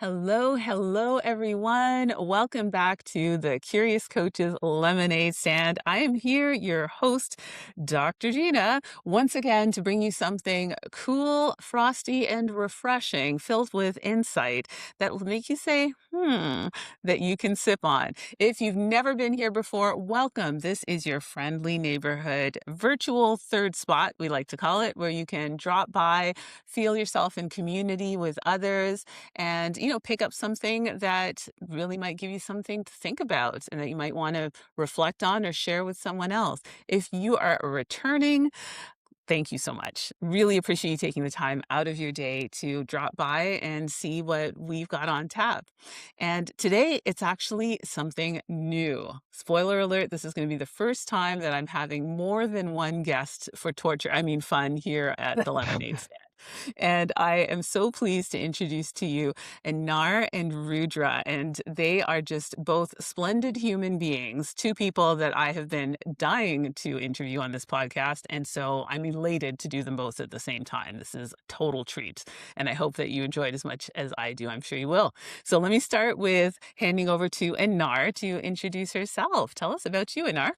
Hello, hello, everyone. Welcome back to the Curious Coaches Lemonade Stand. I am here, your host, Dr. Gina, once again to bring you something cool, frosty, and refreshing, filled with insight that will make you say, that you can sip on. If you've never been here before, welcome. This is your friendly neighborhood virtual third spot, we like to call it, where you can drop by, feel yourself in community with others and pick up something that really might give you something to think about and that you might want to reflect on or share with someone else. If you are returning, thank you so much. Really appreciate you taking the time out of your day to drop by and see what we've got on tap. And today it's actually something new. Spoiler alert, this is going to be the first time that I'm having more than one guest for fun here at the Lemonade Stand. And I am so pleased to introduce to you Anar and Rudra. And they are just both splendid human beings, two people that I have been dying to interview on this podcast. And so I'm elated to do them both at the same time. This is a total treat. And I hope that you enjoyed as much as I do. I'm sure you will. So let me start with handing over to Anar to introduce herself. Tell us about you, Anar.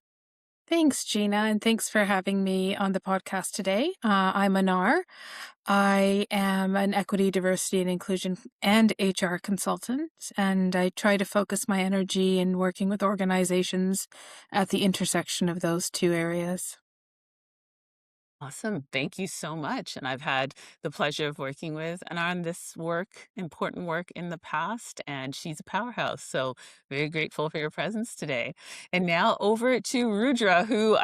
Thanks, Gina, and thanks for having me on the podcast today. I'm Anar. I am an equity, diversity, and inclusion and HR consultant, and I try to focus my energy in working with organizations at the intersection of those two areas. Awesome. Thank you so much. And I've had the pleasure of working with and on this important work in the past, and she's a powerhouse. So very grateful for your presence today. And now over to Rudra, who,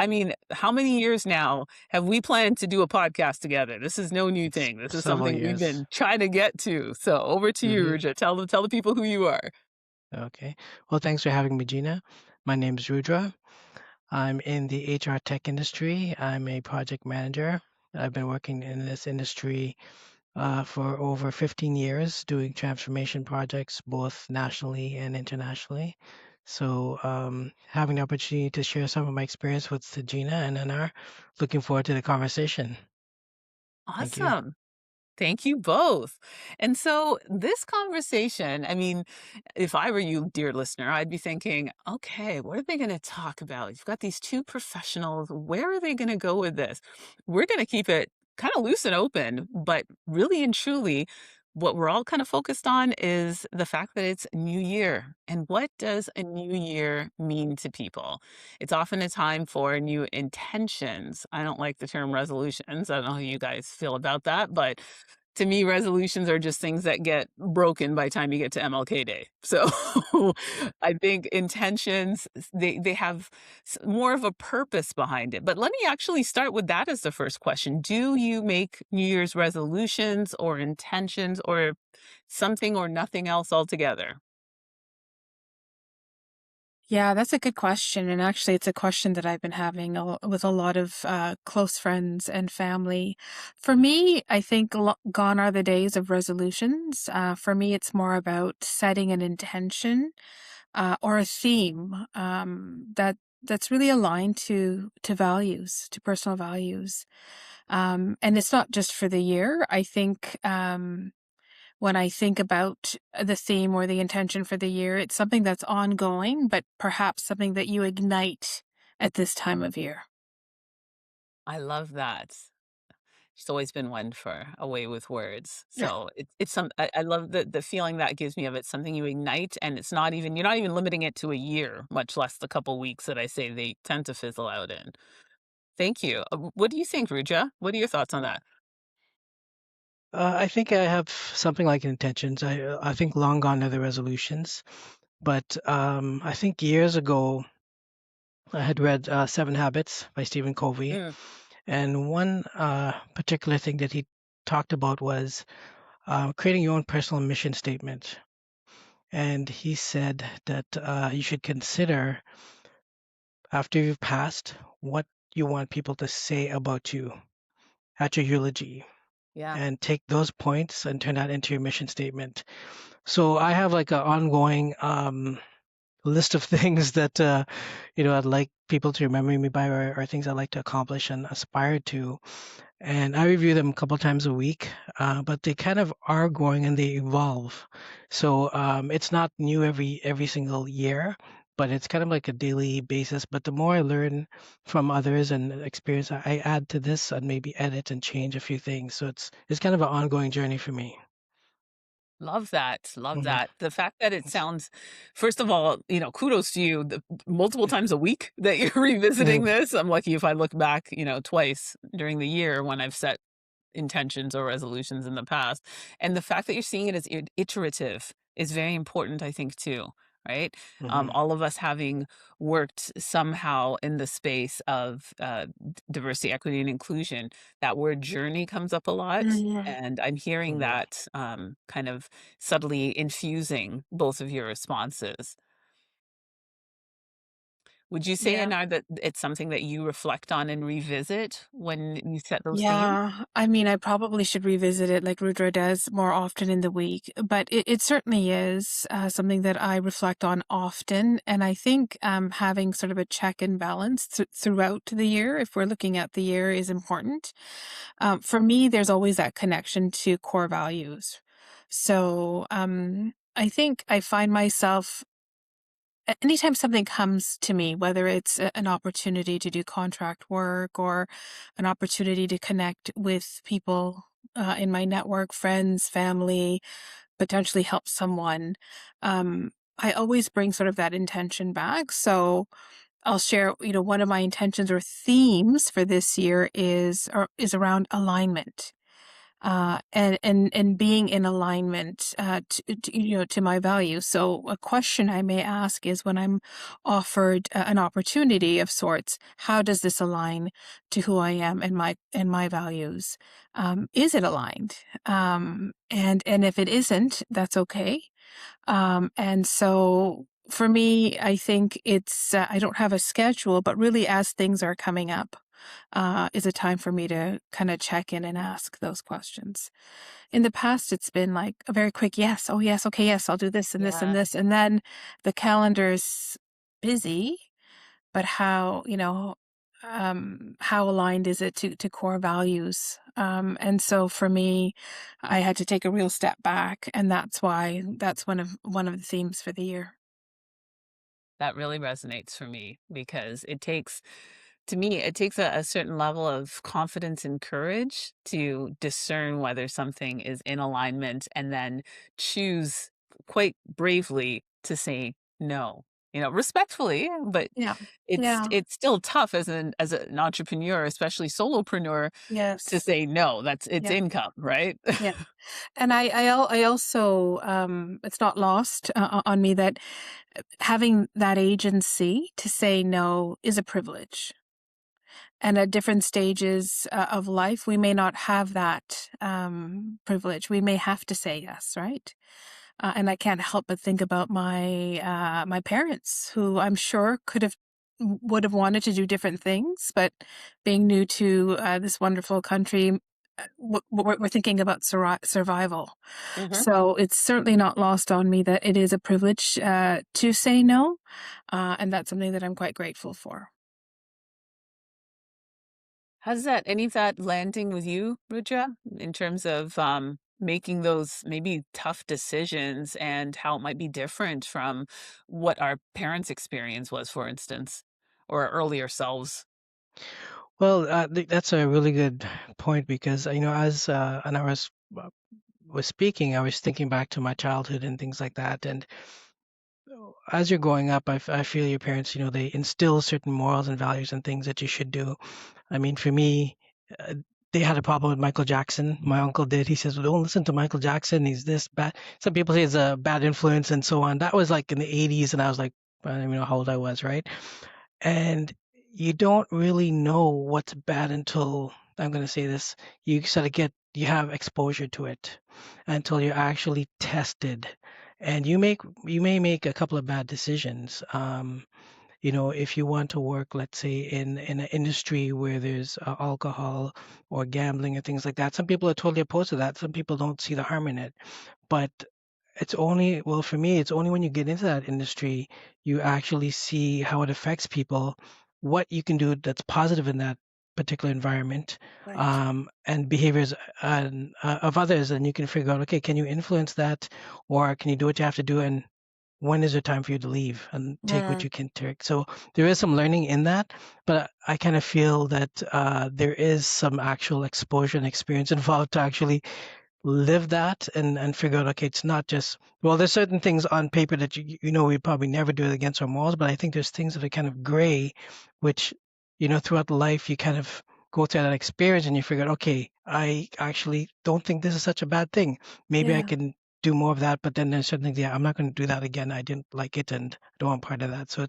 how many years now have we planned to do a podcast together? This is no new thing. This is Several something we've years. been trying to get to. So over to you, hmm Rudra. Tell the people who you are. Okay. Well, thanks for having me, Gina. My name is Rudra. I'm in the HR tech industry. I'm a project manager. I've been working in this industry for over 15 years, doing transformation projects both nationally and internationally. So, having the opportunity to share some of my experience with Gina and Anar, looking forward to the conversation. Thank you. Awesome. Thank you both. And so this conversation, if I were you, dear listener, I'd be thinking, okay, what are they going to talk about? You've got these two professionals. Where are they going to go with this? We're going to keep it kind of loose and open, but really and truly, what we're all kind of focused on is the fact that it's New Year. And what does a new year mean to people? It's often a time for new intentions. I don't like the term resolutions. I don't know how you guys feel about that, but to me, resolutions are just things that get broken by the time you get to MLK Day. So I think intentions, they have more of a purpose behind it. But let me actually start with that as the first question. Do you make New Year's resolutions or intentions or something or nothing else altogether? Yeah, that's a good question. And actually, it's a question that I've been having with a lot of close friends and family. For me, I think gone are the days of resolutions. For me, it's more about setting an intention or a theme that's really aligned to values, to personal values. And it's not just for the year. I think when I think about the theme or the intention for the year, it's something that's ongoing, but perhaps something that you ignite at this time of year. I love that. She's always been one for a way with words. Yeah. So I love the feeling that gives me of it's something you ignite and it's not even, you're not even limiting it to a year, much less the couple weeks that I say they tend to fizzle out in. Thank you. What do you think, Ruja? What are your thoughts on that? I think I have something like intentions. I think long gone are the resolutions, but I think years ago I had read Seven Habits by Stephen Covey, Mm, and one particular thing that he talked about was creating your own personal mission statement. And he said that you should consider after you've passed what you want people to say about you at your eulogy, yeah. and take those points and turn that into your mission statement. So I have like an ongoing list of things that I'd like people to remember me by, or things I'd like to accomplish and aspire to. And I review them a couple times a week, but they kind of are growing and they evolve. So it's not new every single year, but it's kind of like a daily basis. But the more I learn from others and experience, I add to this and maybe edit and change a few things. So it's kind of an ongoing journey for me. Love that, love Mhm. that. The fact that it Thanks. sounds first of all, kudos to you, the multiple times a week that you're revisiting Mhm. this. I'm lucky if I look back, twice during the year when I've set intentions or resolutions in the past. And the fact that you're seeing it as iterative is very important, I think, too, right? Mhm. All of us having worked somehow in the space of diversity, equity, and inclusion, that word journey comes up a lot. Mhm. And I'm hearing Mhm. that kind of subtly infusing both of your responses. Would you say, Yeah. Anar, that it's something that you reflect on and revisit when you set those themes? Yeah, I mean, I probably should revisit it like Rudra does more often in the week, but it certainly is something that I reflect on often. And I think having sort of a check and balance throughout the year, if we're looking at the year, is important. For me, there's always that connection to core values. So I think I find myself anytime something comes to me, whether it's an opportunity to do contract work or an opportunity to connect with people in my network, friends, family, potentially help someone, I always bring sort of that intention back. So I'll share, one of my intentions or themes for this year is around alignment and being in alignment to my values. So a question I may ask is when I'm offered an opportunity of sorts, how does this align to who I am and my values? Is it aligned? And if it isn't, that's okay. And so for me, I think it's I don't have a schedule, but really as things are coming up, is a time for me to kind of check in and ask those questions. In the past, it's been like a very quick yes. Oh, yes. Okay. Yes. I'll do this and this and Yeah. this. And then the calendar's busy, but how aligned is it to core values? And so for me, I had to take a real step back. And that's one of the themes for the year. That really resonates for me because to me, it takes a certain level of confidence and courage to discern whether something is in alignment and then choose quite bravely to say no, respectfully, but Yeah. it's Yeah. it's still tough as an entrepreneur, especially solopreneur, to Yes. say no. That's it's Yeah. income, right? Yeah. And I also, it's not lost on me that having that agency to say no is a privilege. And at different stages of life, we may not have that privilege. We may have to say yes, right? And I can't help but think about my parents, who I'm sure would have wanted to do different things, but being new to this wonderful country, we're thinking about survival. Mhm. So it's certainly not lost on me that it is a privilege to say no, and that's something that I'm quite grateful for. How's that any of that landing with you, Ruja, in terms of, making those maybe tough decisions and how it might be different from what our parents' experience was, for instance, or our earlier selves? Well, that's a really good point because as and I was speaking, I was thinking back to my childhood and things like that. And as you're growing up, I feel your parents, they instill certain morals and values and things that you should do. I mean, for me, uh, they had a problem with Michael Jackson. My uncle did. He says, "Well, don't listen to Michael Jackson. He's this bad." Some people say it's a bad influence and so on. That was like in the 80s, and I was like, I don't even know how old I was, right? And you don't really know what's bad until, I'm going to say this, you sort of you have exposure to it until you're actually tested. And you may make a couple of bad decisions. If you want to work, let's say in an industry where there's alcohol or gambling and things like that, some people are totally opposed to that. Some people don't see the harm in it. But it's only, well, for me, it's only when you get into that industry, you actually see how it affects people, what you can do that's positive in that particular environment, Right. and behaviors of others, and you can figure out, okay, can you influence that, or can you do what you have to do, and when is it time for you to leave and take what Mm, you can take? So there is some learning in that, but I kind of feel that there is some actual exposure and experience involved to actually live that and figure out, okay, it's not just, well, there's certain things on paper that we probably never do it against our morals, but I think there's things that are kind of gray, which throughout life you kind of go through that experience and you figure out, okay, I actually don't think this is such a bad thing. Maybe I yeah. can do more of that, but then there's certain things, yeah, I'm not going to do that again. I didn't like it and I don't want part of that. So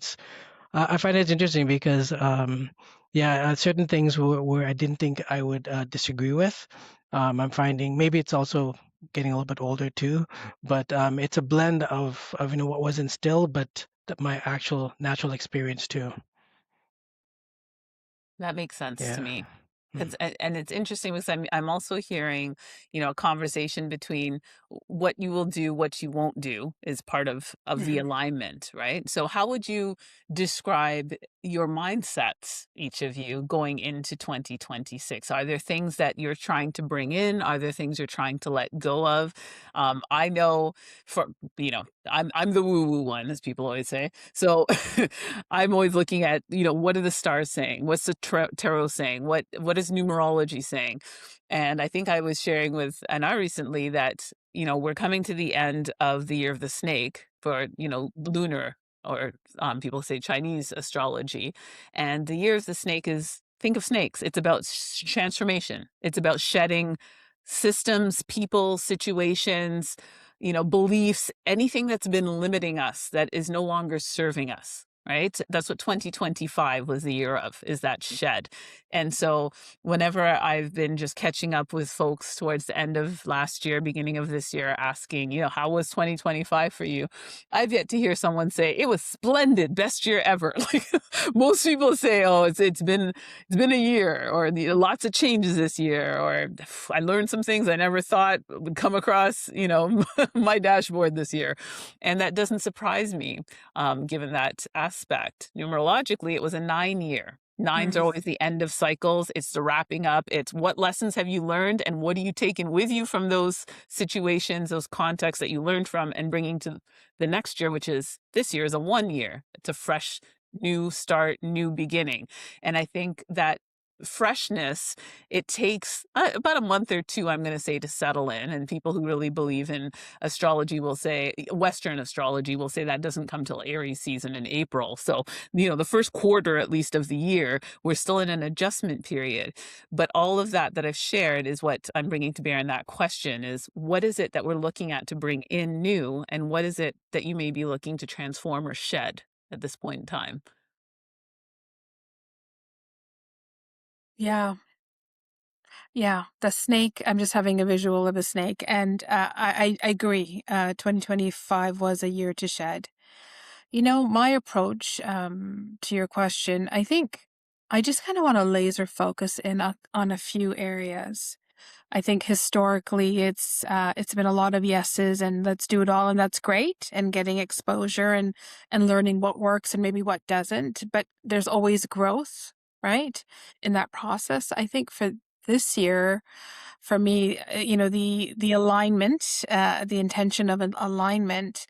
I find it interesting because, yeah, certain things where I didn't think I would disagree with. I'm finding maybe it's also getting a little bit older too, but it's a blend of what was instilled, but my actual natural experience too. That makes sense to Yeah. me. Mm. And it's interesting because I'm also hearing, a conversation between what you will do, what you won't do is part of the Mhm. alignment, right? So how would you describe your mindsets, each of you, going into 2026? Are there things that you're trying to bring in? Are there things you're trying to let go of? I know for I'm the woo woo one, as people always say. So I'm always looking at, what are the stars saying? What's the tarot saying? What is numerology saying? And I think I was sharing with Anna recently that, we're coming to the end of the year of the snake for, lunar, or people say Chinese astrology. And the year of the snake is, think of snakes. It's about transformation. It's about shedding systems, people, situations, beliefs, anything that's been limiting us that is no longer serving us. Right. That's what 2025 was the year of, is that shed. And so whenever I've been just catching up with folks towards the end of last year, beginning of this year, asking, how was 2025 for you? I've yet to hear someone say it was splendid, best year ever. Like most people say, oh, it's been a year, or lots of changes this year, or I learned some things I never thought would come across, my dashboard this year. And that doesn't surprise me, given that aspect. Numerologically, it was a 9 year. Nines are Mm. always the end of cycles. It's the wrapping up. It's what lessons have you learned and what are you taking with you from those situations, those contexts that you learned from, and bringing to the next year, which is this year, is a 1 year. It's a fresh new start, new beginning. And I think that freshness, it takes about a month or two, I'm going to say, to settle in. And people who really believe in astrology will say, Western astrology will say, that doesn't come till Aries season in April. So, the first quarter, at least, of the year, we're still in an adjustment period. But all of that I've shared is what I'm bringing to bear in that question, is what is it that we're looking at to bring in new, and what is it that you may be looking to transform or shed at this point in time? Yeah. Yeah. The snake, I'm just having a visual of a snake. And I agree. 2025 was a year to shed. My approach to your question, I think I just kind of want to laser focus on a few areas. I think historically it's been a lot of yeses and let's do it all, and that's great, and getting exposure and learning what works and maybe what doesn't, but there's always growth, right? In that process. I think for this year, for me, the alignment, the intention of an alignment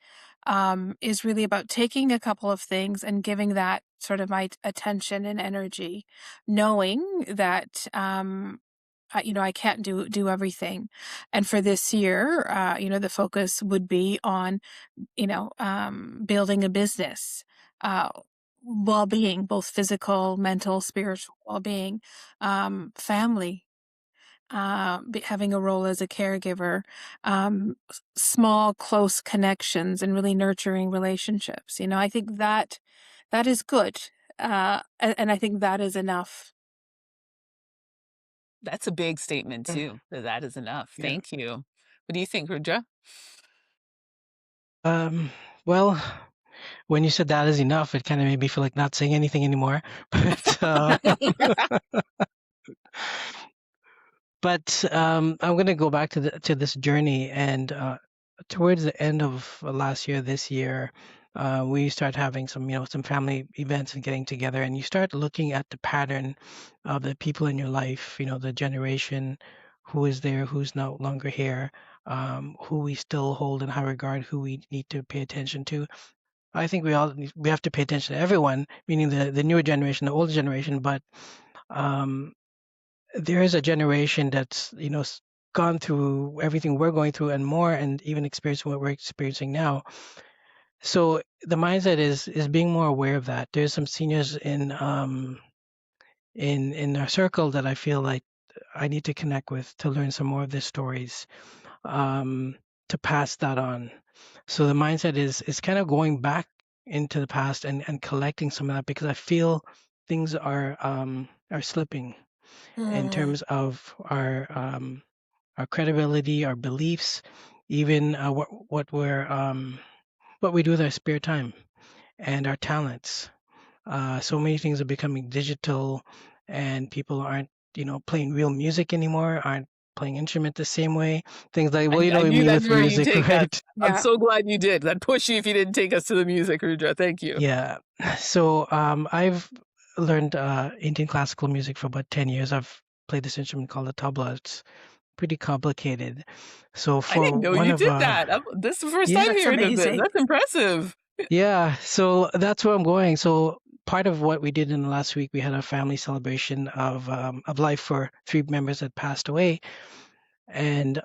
is really about taking a couple of things and giving that sort of my attention and energy, knowing that I can't do everything. And for this year, the focus would be on, building a business, uh, well-being, both physical, mental, spiritual well-being, family, having a role as a caregiver, small, close connections, and really nurturing relationships. I think that is good. And I think that is enough. That's a big statement Mm. too. That is enough. Yeah. Thank you. What do you think, Rudra? Um, well, when you said that is enough, it kind of made me feel like not saying anything anymore. But I'm going to go back to this journey, and towards the end of last year, this year, we started having some, some family events and getting together, and you start looking at the pattern of the people in your life, the generation, who is there, who's no longer here, who we still hold in high regard, who we need to pay attention to. I think we have to pay attention to everyone, meaning the newer generation, the older generation, but um, there is a generation that's gone through everything we're going through and more, and even experienced what we're experiencing now. So the mindset is being more aware of that. There's some seniors in our circle that I feel like I need to connect with to learn some more of their stories, um, to pass that on. So the mindset is kind of going back into the past and collecting some of that, because I feel things are slipping in Mm, terms of our credibility, our beliefs, even what we do with our spare time and our talents. So many things are becoming digital, and people aren't, playing real music anymore, aren't playing instrument the same way. Things like, well, I knew me that's with where you music, take us. right? I'm yeah. so glad you did. I'd push you if you didn't take us to the music, Rudra. Thank you. Yeah. So I've learned Indian classical music for about 10 years. I've played this instrument called the tabla. It's pretty complicated. So I for didn't know one you of did that. This is the first time yeah, That's hearing of this. amazing. That's impressive. yeah, so that's where I'm going. So part of what we did in the last week, we had a family celebration of life for three members that passed away. And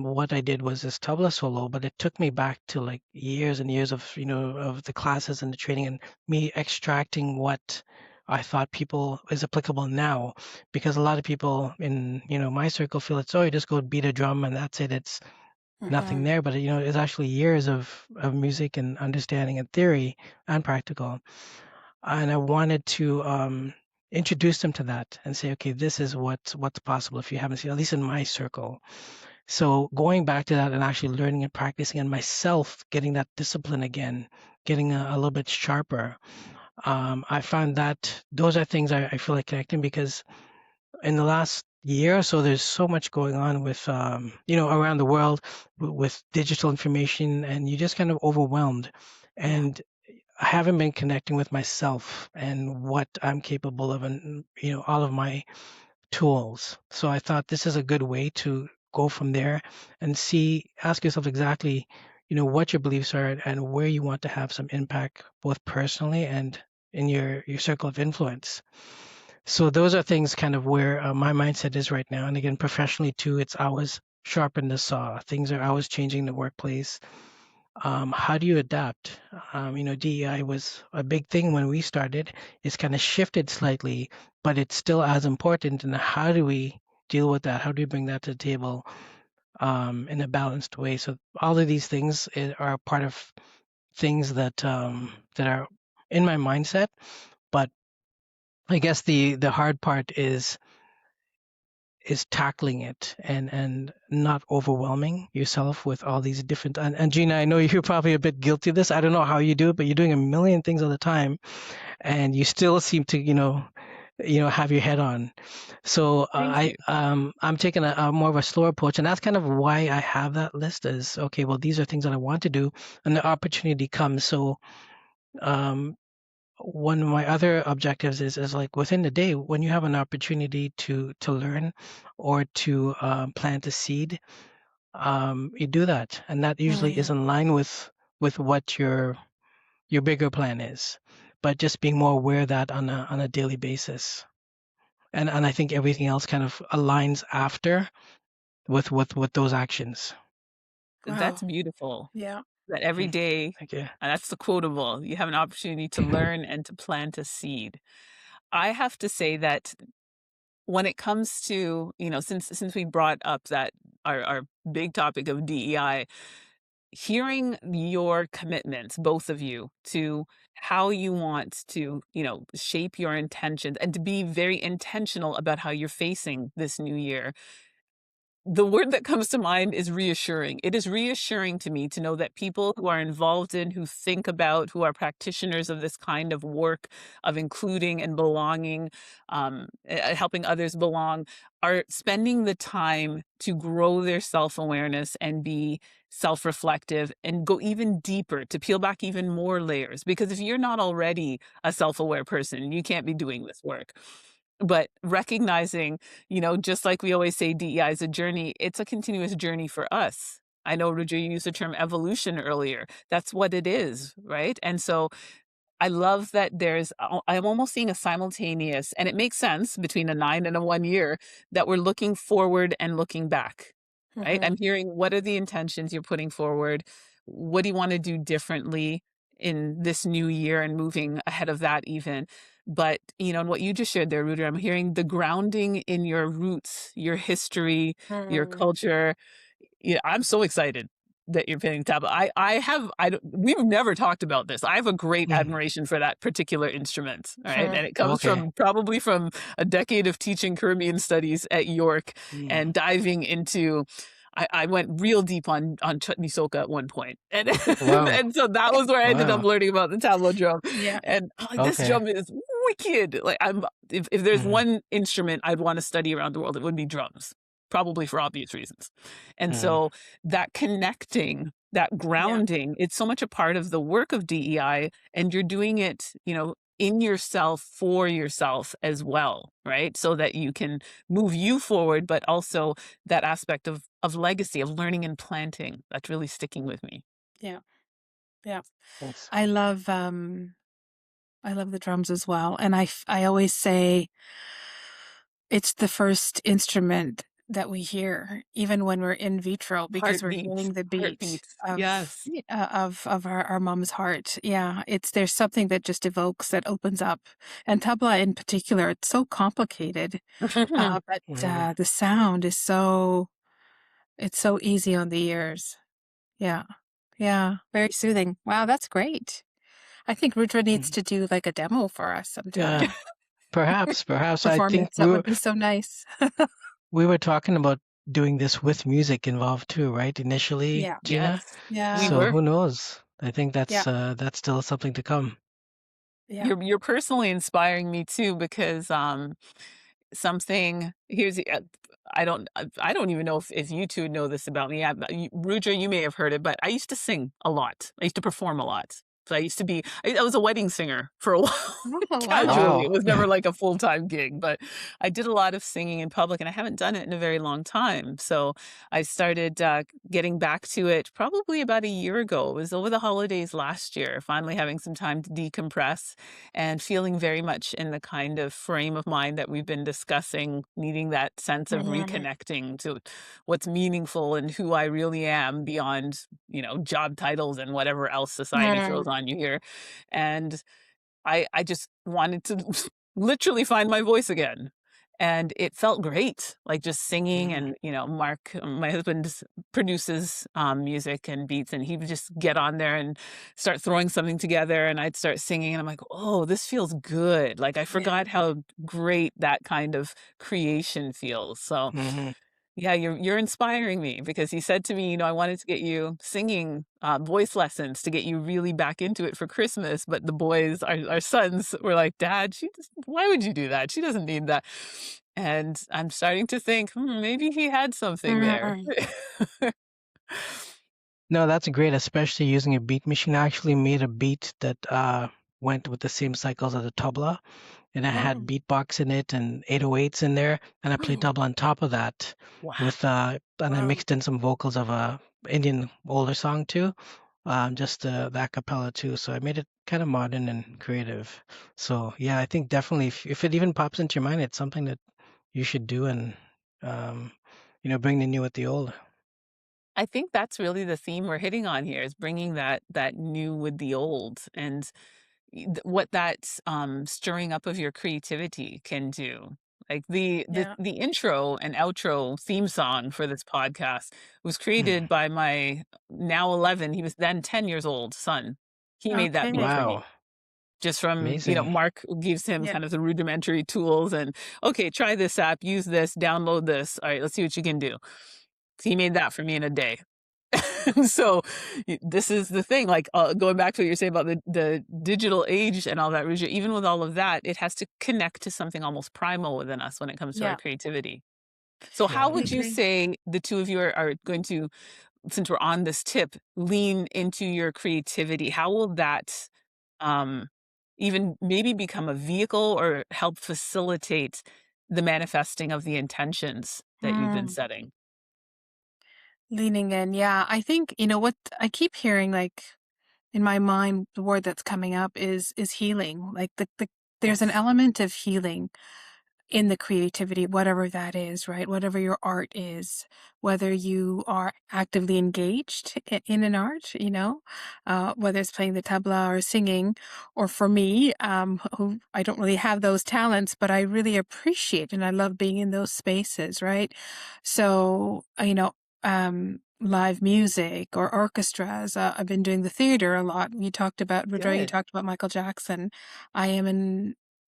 what I did was this tabla solo, but it took me back to like years and years of, of the classes and the training, and me extracting what I thought people is applicable now. Because a lot of people in, my circle feel it's, oh, you just go beat a drum and that's it. It's nothing Hmm. there, but it's actually years of music and understanding and theory and practical. And I wanted to introduce them to that and say, okay, this is what's possible if you haven't seen, at least in my circle. So going back to that and actually learning and practicing, and myself getting that discipline again, getting a little bit sharper. I found that those are things I feel like connecting, because in the last year or so, there's so much going on with, around the world, with digital information, and you're just kind of overwhelmed. Yeah. And I haven't been connecting with myself and what I'm capable of, and, all of my tools. So I thought this is a good way to go from there and ask yourself exactly, what your beliefs are, and where you want to have some impact, both personally and in your circle of influence. So those are things kind of where my mindset is right now. And again, professionally too, it's always sharpen the saw. Things are always changing in the workplace. How do you adapt? DEI was a big thing when we started. It's kind of shifted slightly, but it's still as important. And how do we deal with that? How do we bring that to the table in a balanced way? So all of these things are part of things that are in my mindset. But I guess the hard part is tackling it and not overwhelming yourself with all these different, and Gina, I know you're probably a bit guilty of this. I don't know how you do it, but you're doing a million things all the time, and you still seem to have your head on. So Thank you. I'm taking a more of a slower approach, and that's kind of why I have that list. Is okay, well, these are things that I want to do, and the opportunity comes. So um one of my other objectives is like within the day, when you have an opportunity to learn or to plant a seed, you do that, and that usually is Mm, in line with what your bigger plan is. But just being more aware of that on a daily basis, and I think everything else kind of aligns after with those actions. wow. That's beautiful. Yeah. That every Mm, day, thank you. and that's the quotable, you have an opportunity to learn and to plant a seed. I have to say that when it comes to, since we brought up that our big topic of DEI, hearing your commitments, both of you, to how you want to, shape your intentions and to be very intentional about how you're facing this new year. the word that comes to mind is reassuring. It is reassuring to me to know that people who are involved in, who think about, who are practitioners of this kind of work of including and belonging, helping others belong, are spending the time to grow their self awareness and be self reflective and go even deeper to peel back even more layers. Because if you're not already a self aware person, you can't be doing this work. But recognizing, just like we always say, DEI is a journey, it's a continuous journey for us. I know, Roger, you used the term evolution earlier. That's what it is, right? And so I love that I'm almost seeing a simultaneous, and it makes sense between a 9 and a 1 year, that we're looking forward and looking back, right? Mhm. I'm hearing, what are the intentions you're putting forward? What do you want to do differently in this new year and moving ahead of that even? But, and what you just shared there, Ruder, I'm hearing the grounding in your roots, your history, your Mm. culture. Yeah, I'm so excited that you're playing tabla. We've never talked about this. I have a great Mm. admiration for that particular instrument, all right? Mhm. And it comes Okay. from probably from a decade of teaching Caribbean studies at York Mm. and diving into. I went real deep on chutney soca at one point, and Wow. and so that was where I ended up Wow. learning about the tabla drum. Yeah. And I'm like, this Okay. drum is wicked. Like, if there's Mhm. one instrument I'd want to study around the world, it would be drums, probably for obvious reasons. And Mhm. so that connecting, that Yeah. grounding, it's so much a part of the work of DEI, and you're doing it, in yourself for yourself as well, right? So that you can move you forward, but also that aspect of legacy, of learning and planting. That's really sticking with me. Yeah. Yeah. Thanks. I love I love the drums as well. And I always say it's the first instrument that we hear, even when we're in vitro, because we're Heartbeats, hearing the beat heartbeats. Yes. of our mom's heart. Yeah, there's something that just evokes, that opens up. And tabla in particular, it's so complicated, but Mhm. the sound is it's so easy on the ears. Yeah, yeah, very soothing. Wow, that's great. I think Rudra needs Mhm. to do like a demo for us Yeah. sometime. Perhaps. I think Performance, that would be so nice. we were talking about doing this with music involved too, right? Initially, Yeah. Gina. Yes, we Yeah. So were. who knows? I think Yeah. that's still something to come. Yeah. You're personally inspiring me too, because something here's the I don't even know if you two know this about me. Ruja, you may have heard it, but I used to sing a lot. I used to perform a lot. So I was a wedding singer for a while. Oh, wow. Casually. It Wow. was never like a full-time gig, but I did a lot of singing in public, and I haven't done it in a very long time. So I started getting back to it probably about a year ago. It was over the holidays last year, finally having some time to decompress and feeling very much in the kind of frame of mind that we've been discussing, needing that sense of Mhm. reconnecting to what's meaningful and who I really am beyond, job titles and whatever else society throws Mm. on you here. And I just wanted to literally find my voice again. And it felt great, like just singing. Mhm. And, Mark, my husband, produces music and beats, and he would just get on there and start throwing something together. And I'd start singing, and I'm like, oh, this feels good. Like, I Yeah. forgot how great that kind of creation feels. So, Mhm. yeah, you're inspiring me, because he said to me, I wanted to get you singing voice lessons to get you really back into it for Christmas. But the boys, our sons, were like, Dad, why would you do that? She doesn't need that. And I'm starting to think, maybe he had something there. Mm. No, that's great, especially using a beat machine. I actually made a beat that went with the same cycles as the tabla, and I had Mm. beatbox in it and 808s in there, and I played tabla on top of that Wow. with and I Wow. mixed in some vocals of a Indian older song too, just the a cappella too. So I made it kind of modern and creative. So yeah, I think definitely if it even pops into your mind, it's something that you should do and um, bring the new with the old. I think that's really the theme we're hitting on here, is bringing that new with the old, and what that stirring up of your creativity can do. Like Yeah. the intro and outro theme song for this podcast was Hmm. created by my now 11, he was then 10 years old son. He made that beat Okay. for me. Wow. just from, Amazing. Mark gives him Yeah. kind of the rudimentary tools and, okay, try this app, use this, download this. All right, let's see what you can do. He made that for me in a day. So this is the thing, like going back to what you're saying about the digital age and all that, Ruja, even with all of that, it has to connect to something almost primal within us when it comes to our Yeah. creativity. So how Yeah. I would you agree. say the two of you are going to, since we're on this tip, lean into your creativity? How will that um, even maybe become a vehicle or help facilitate the manifesting of the intentions that you've been Mm. setting? Leaning in. Yeah. I think, what I keep hearing, like, in my mind, the word that's coming up is healing. Like there's an Yes. element of healing in the creativity, whatever that is, right? Whatever your art is, whether you are actively engaged in an art, whether it's playing the tabla or singing, or for me, who I don't really have those talents, but I really appreciate and I love being in those spaces, right? So, live music or orchestras. I've been doing the theater a lot. Rudra, you Good. talked about Michael Jackson. I am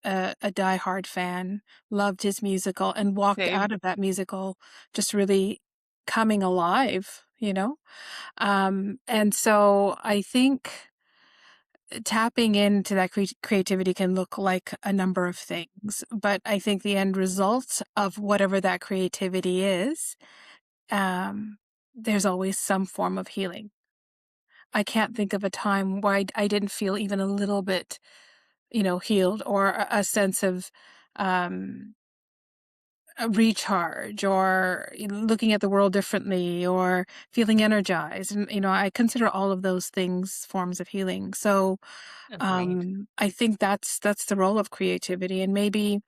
a diehard fan, loved his musical, and walked Same. out of that musical just really coming alive. And so I think tapping into that creativity can look like a number of things, but I think the end result of whatever that creativity is, um, there's always some form of healing. I can't think of a time where I didn't feel even a little bit, healed or a sense of, um, a recharge or looking at the world differently or feeling energized. And, I consider all of those things forms of healing. So, Agreed. I think that's the role of creativity. And maybe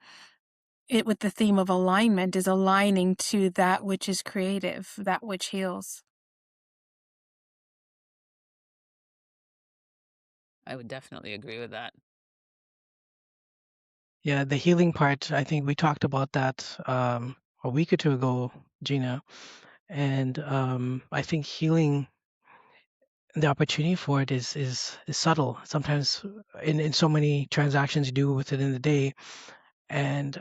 it with the theme of alignment is aligning to that which is creative, that which heals. I would definitely agree with that. Yeah, the healing part, I think we talked about that a week or two ago, Gina. And I think healing, the opportunity for it is subtle. Sometimes in so many transactions you do within the day. And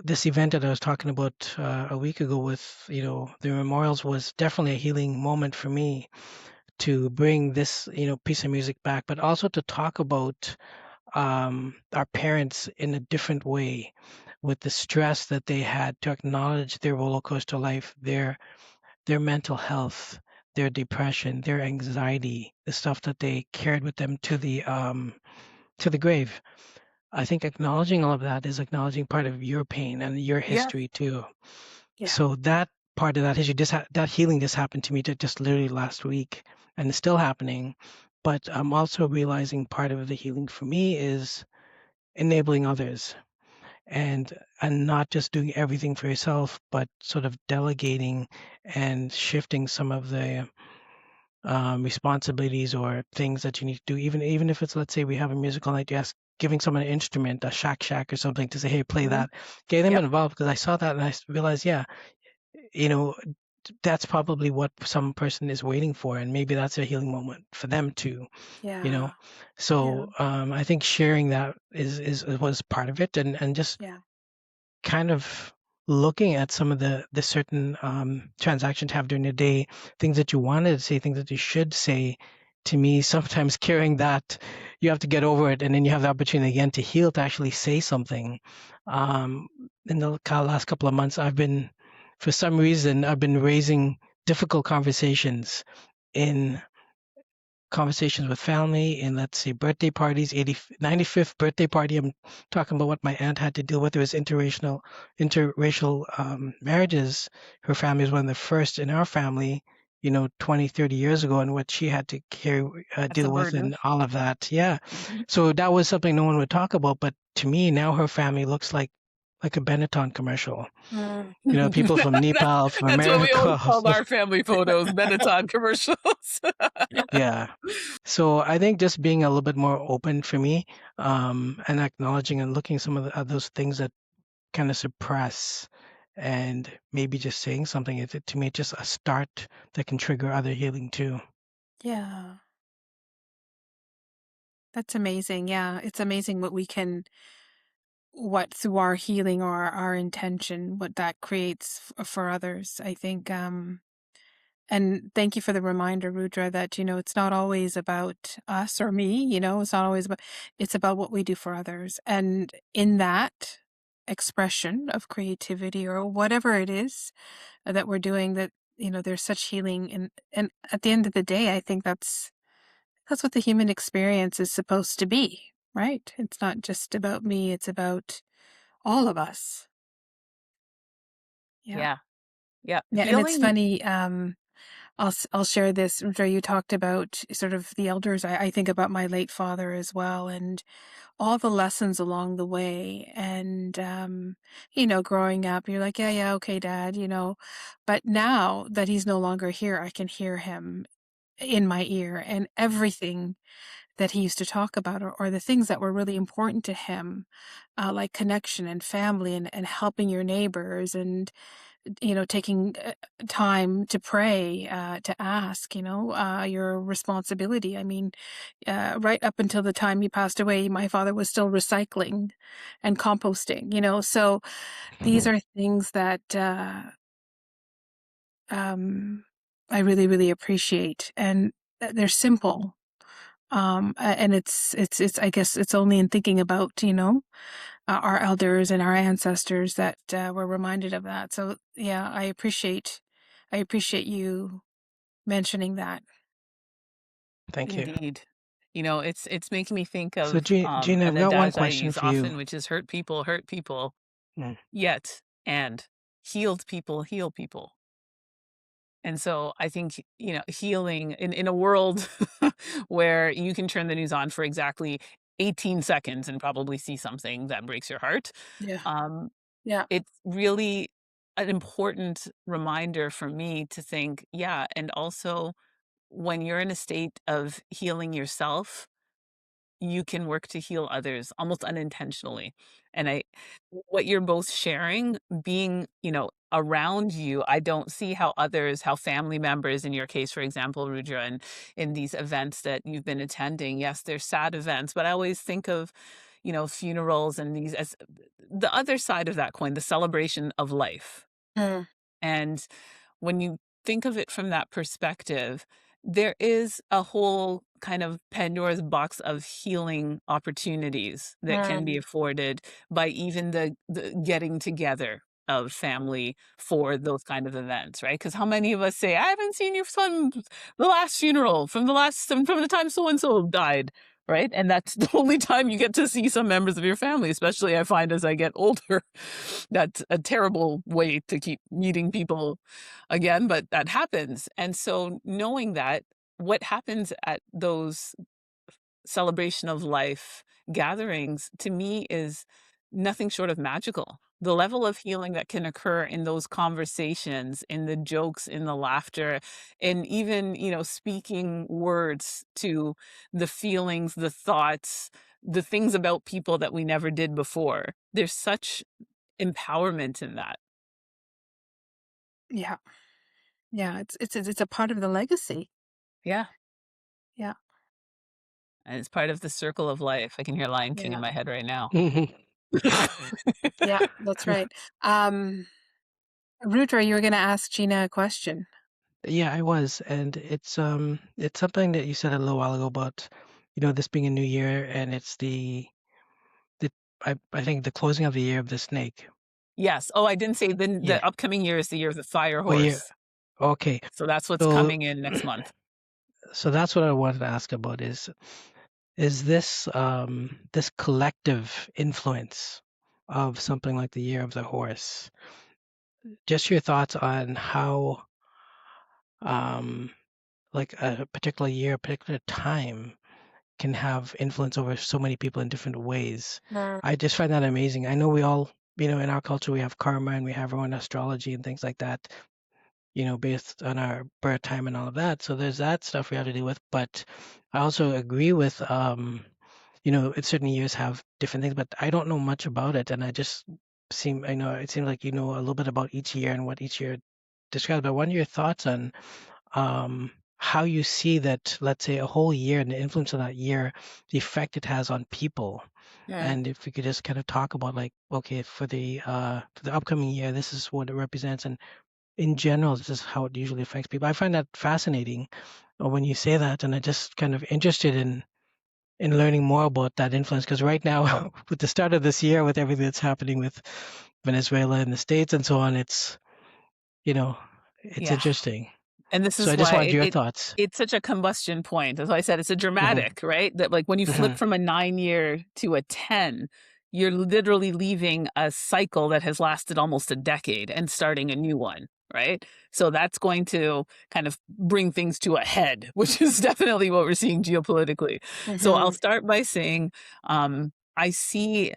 this event that I was talking about a week ago with, the memorials was definitely a healing moment for me to bring this, piece of music back, but also to talk about our parents in a different way with the stress that they had to acknowledge their roller coaster life, their mental health, their depression, their anxiety, the stuff that they carried with them to the grave. I think acknowledging all of that is acknowledging part of your pain and your Yeah. history too. Yeah. So that part of that history, that healing just happened to me just literally last week, and it's still happening. But I'm also realizing part of the healing for me is enabling others and not just doing everything for yourself, but sort of delegating and shifting some of the responsibilities or things that you need to do. Even if it's, let's say we have a musical night, yes, giving someone an instrument, a shack or something, to say, hey, play Hmm. that, get them Yep. involved, because I saw that and realized, yeah, you know, that's probably what some person is waiting for, and maybe that's a healing moment for them too. you know Yeah. Yeah. so I think sharing that is was part of it, and just Yeah. kind of looking at some of the certain transactions you have during the day, things that you wanted to say, things that you should say. To me, sometimes carrying that, you have to get over it, and then you have the opportunity again to heal, to actually say something. um, in the last couple of months, for some reason, I've been raising difficult conversations in conversations with family, in, let's say, birthday parties. 95th birthday party, I'm talking about what my aunt had to deal with. It was interracial marriages. Her family was one of the first in our family, 20, 30 years ago, and what she had to That's a deal with burden. and all of that. Yeah. Mhm. So that was something no one would talk about, but to me now her family looks like a Benetton commercial. Mm. People from That- Nepal, from That's what we always America. called our family photos, Benetton commercials. Yeah. So I think just being a little bit more open for me, and acknowledging and looking some of those things that kind of suppress, and maybe just saying something, to me, it's just a start that can trigger other healing too. Yeah. That's amazing. Yeah, it's amazing what through our healing or our intention, what that creates for others. I think, and thank you for the reminder, Rudra, that, it's not always about us or me, it's not always about, it's about what we do for others. And in that expression of creativity or whatever it is that we're doing, that, there's such healing. And at the end of the day, I think that's what the human experience is supposed to be, right? It's not just about me, it's about all of us. Yeah. Yeah. Yeah. Yeah, and it's Healing. funny, I'll share this, where you talked about sort of the elders. I think about my late father as well, and all the lessons along the way. And growing up, you're like, yeah, okay, Dad, but now that he's no longer here, I can hear him in my ear, and everything that he used to talk about, or the things that were really important to him, like connection and family, and helping your neighbors, and taking time to pray, to ask, your responsibility. I mean, right up until the time he passed away, my father was still recycling and composting, so these are things that um, I really, really appreciate. And they're simple. And it's, I guess it's only in thinking about, our elders and our ancestors that we're reminded of that. So yeah, I appreciate you mentioning that. Thank you. Indeed. It's making me think So, of Gina, I've an got one adage I question use for you. often, which is hurt people, Mm. yet and healed people heal people. And so I think, healing in a world where you can turn the news on for exactly 18 seconds and probably see something that breaks your heart, Yeah. um, Yeah. it's really an important reminder for me to think, yeah, and also when you're in a state of healing yourself, you can work to heal others almost unintentionally. And what you're both sharing, being, around you, I don't see how family members, in your case, for example, Rudra, and in these events that you've been attending, yes, they're sad events, but I always think of, funerals and these as the other side of that coin, the celebration of life. Mm, And when you think of it from that perspective, there is a whole kind of Pandora's box of healing opportunities that can be mm, afforded by even the getting together of family for those kind of events, right? Because how many of us say, I haven't seen you from the last funeral, from the time so and so died, right? And that's the only time you get to see some members of your family, especially I find as I get older. That's a terrible way to keep meeting people again, but that happens. And so knowing that, what happens at those celebration of life gatherings to me is nothing short of magical. The level of healing that can occur in those conversations, in the jokes, in the laughter, and even, speaking words to the feelings, the thoughts, the things about people that we never did before. There's such empowerment in that. yeah. Yeah. It's a part of the legacy. Yeah. Yeah. And it's part of the circle of life. I can hear Lion King in Yeah. my head right now. Mhm. Yeah. That's right. Rudra, you were going to ask Gina a question. Yeah, I was, and it's something that you said a little while ago about, this being a new year, and it's the I think the closing of the year of the snake. Yes. Oh, I didn't say Yeah. the upcoming year is the year of the fire Oh, yeah. horse. Okay. So that's what's So coming in next month. so that's what I wanted to ask about is this this collective influence of something like the year of the horse. Just your thoughts on how um like a particular year, a particular time can have influence over so many people in different ways. Mm, I just find that amazing. I know we all, in our culture, we have karma and we have our own astrology and things like that, based on our birth time and all of that. So there's that stuff we have to deal with. But I also agree with, certain years have different things, but I don't know much about it. And I know it seems like you know a little bit about each year and what each year describes. But what are your thoughts on how you see that, let's say, a whole year and the influence of that year, the effect it has on people. Yeah. And if we could just kind of talk about like, okay, for the upcoming year, this is what it represents, and in general, this is how it usually affects people. I find that fascinating when you say that, and I'm just kind of interested in learning more about that influence. Because right now, with the start of this year, with everything that's happening with Venezuela and the States and so on, you know, it's Yeah. interesting. And this So is I just why wanted your thoughts. it's such a combustion point. As I said, it's a Hmm. dramatic, right? That like when you flip Hmm. from a 9-year to a 10, you're literally leaving a cycle that has lasted almost a decade and starting a new one, right? So that's going to kind of bring things to a head, which is definitely what we're seeing geopolitically. So I'll Mm-hmm. start by saying I see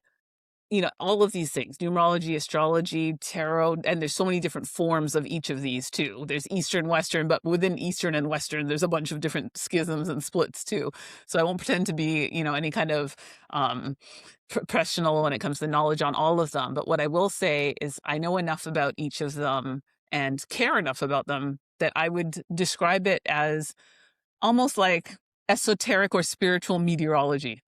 all of these things, numerology, astrology, tarot, and there's so many different forms of each of these too. There's Eastern, Western, but within Eastern and Western, there's a bunch of different schisms and splits too. So I won't pretend to be, any kind of um, professional when it comes to knowledge on all of them. But what I will say is I know enough about each of them and care enough about them that I would describe it as almost like esoteric or spiritual meteorology.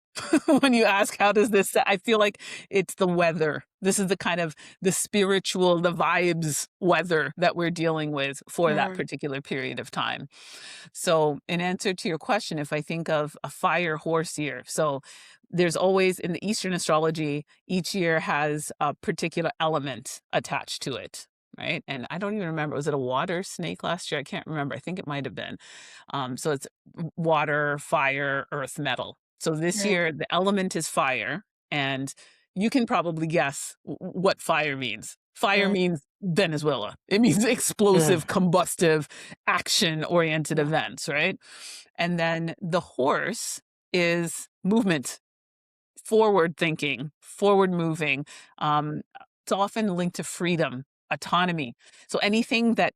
When you ask how does this, I feel like it's the weather. This is the kind of the spiritual, the vibes weather that we're dealing with for that Mm-hmm. particular period of time. So in answer to your question, if I think of a fire horse year, so there's always in the Eastern astrology, each year has a particular element attached to it. Right. And I don't even remember. Was it a water snake last year? I can't remember. I think it might have been. So it's water, fire, earth, metal. So this year, the element is fire. And you can probably guess what fire means. Fire Mm-hmm. means Venezuela. It means Mm. explosive, combustive, action oriented Yeah. events, right? And then the horse is movement, forward thinking, forward moving. Um, it's often linked to freedom, autonomy. So anything that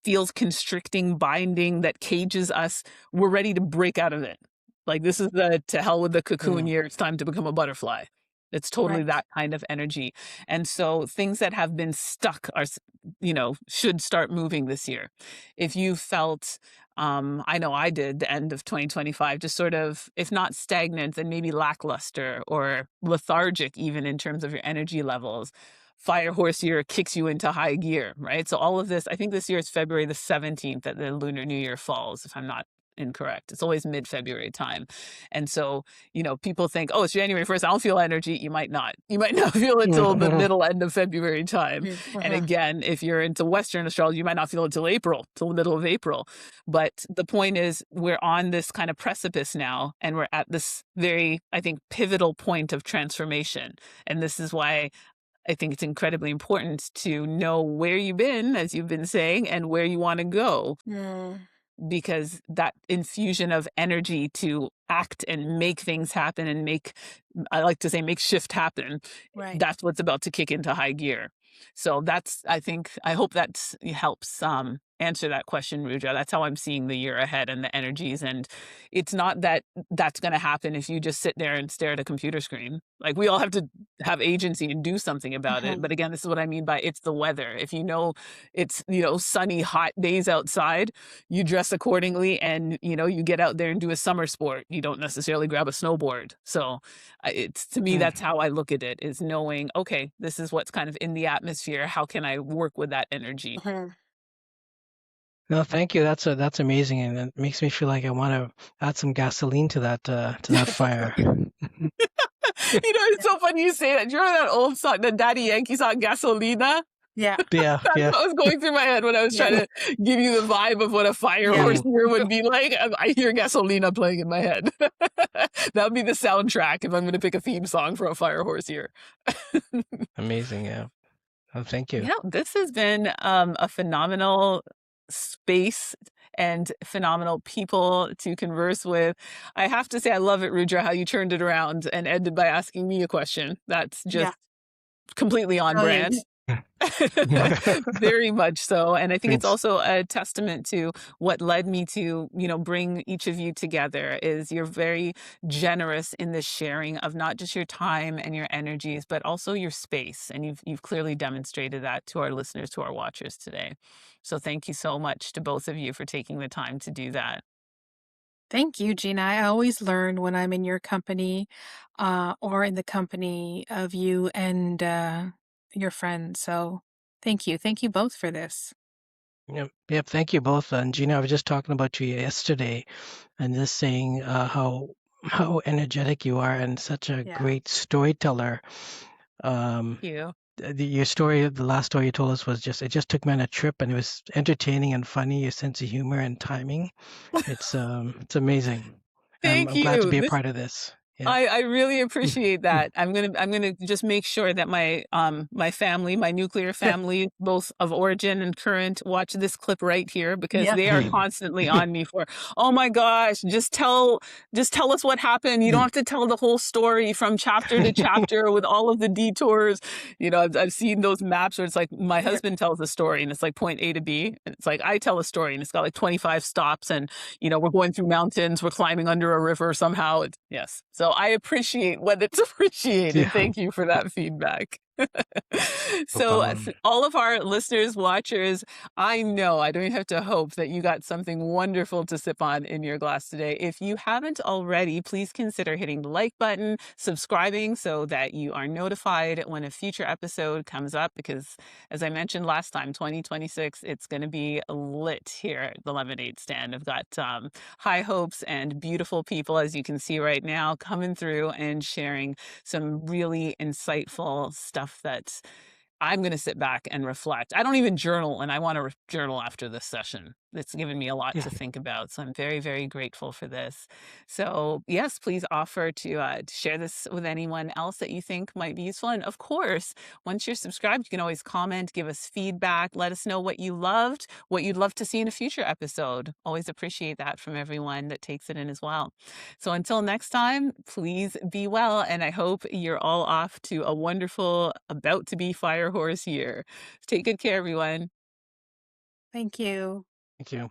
feels constricting, binding, that cages us, we're ready to break out of it. Like this is the to hell with the cocoon Mm. year. It's time to become a butterfly. It's totally Right. that kind of energy. And so things that have been stuck should start moving this year. If you felt I know I did the end of 2025, just sort of, if not stagnant, then maybe lackluster or lethargic, even in terms of your energy levels. Fire horse year kicks you into high gear, right? So all of this, I think this year is February the 17th that the Lunar New Year falls, if I'm not incorrect. It's always mid-February time. And so, people think, oh, it's January 1st. I don't feel energy. You might not. You might not feel it till the Mhm. middle end of February time. And Mm-hmm. again, if you're into Western astrology, you might not feel it till April, till the middle of April. But the point is, we're on this kind of precipice now, and we're at this very, I think, pivotal point of transformation. And this is why I think it's incredibly important to know where you've been, as you've been saying, and where you want to go, Mm. because that infusion of energy to act and make things happen and I like to say, make shift happen. Right. That's what's about to kick into high gear. So I hope that helps answer that question, Ruja. That's how I'm seeing the year ahead and the energies. And it's not that that's going to happen if you just sit there and stare at a computer screen. Like we all have to have agency and do something about it. Mm-hmm. But again, this is what I mean by it's the weather. If you know it's, sunny, hot days outside, you dress accordingly and, you get out there and do a summer sport. You don't necessarily grab a snowboard. So it's to me, Mm. that's how I look at it, is knowing, okay, this is what's kind of in the atmosphere. How can I work with that energy? Mm-hmm. No, thank you. That's amazing, and it makes me feel like I want to add some gasoline to that fire. It's so funny you say that. Do you remember that old song, the Daddy Yankee song, Gasolina? Yeah. Yeah, That's yeah. what was going through my head when I was Yeah. trying to give you the vibe of what a fire Yeah. horse Mm. year would be like. I hear Gasolina playing in my head. That would be the soundtrack if I'm going to pick a theme song for a fire horse year. Amazing, yeah. Oh, thank you. This has been a phenomenal space and phenomenal people to converse with. I have to say, I love it, Rudra, how you turned it around and ended by asking me a question. That's Yeah. just completely on Brilliant. brand. Very much so, and I think it's Thanks. also a testament to what led me to, bring each of you together is you're very generous in the sharing of not just your time and your energies, but also your space, and you've clearly demonstrated that to our listeners, to our watchers today. So thank you so much to both of you for taking the time to do that. Thank you, Gina. I always learn when I'm in your company, or in the company of you and your friends. So thank you. Thank you both for this. Yep, yep. Thank you both. And Gina, I was just talking about you yesterday, and just saying how energetic you are and such a Yeah. great storyteller. Um, Thank you. your story, the last story you told us was just it just took me on a trip, and it was entertaining and funny. Your sense of humor and timing, it's amazing. I'm Thank I'm glad to you. be a part of this. Yeah. I really appreciate that. I'm gonna just make sure that my family, my nuclear family, both of origin and current, watch this clip right here because Yep. they are constantly on me for, oh my gosh, just tell us what happened. You don't have to tell the whole story from chapter to chapter with all of the detours. I've seen those maps where it's like my Yep. husband tells a story and it's like point A to B. And it's like I tell a story and it's got like 25 stops and we're going through mountains, we're climbing under a river somehow. Yes. So I appreciate when it's appreciated. Yeah. Thank you for that feedback. No So, problem. all of our listeners, watchers, I know I don't even have to hope that you got something wonderful to sip on in your glass today. If you haven't already, please consider hitting the like button, subscribing so that you are notified when a future episode comes up. Because, as I mentioned last time, 2026, it's going to be lit here at the Lemonade Stand. I've got high hopes and beautiful people, as you can see right now, coming through and sharing some really insightful stuff that I'm going to sit back and reflect. I don't even journal, and I want to journal after this session. It's given me a lot to think about. So I'm very, very grateful for this. So, yes, please offer to share this with anyone else that you think might be useful. And of course, once you're subscribed, you can always comment, give us feedback, let us know what you loved, what you'd love to see in a future episode. Always appreciate that from everyone that takes it in as well. So until next time, please be well. And I hope you're all off to a wonderful, about to be fire horse year. Take good care, everyone. Thank you. Thank you.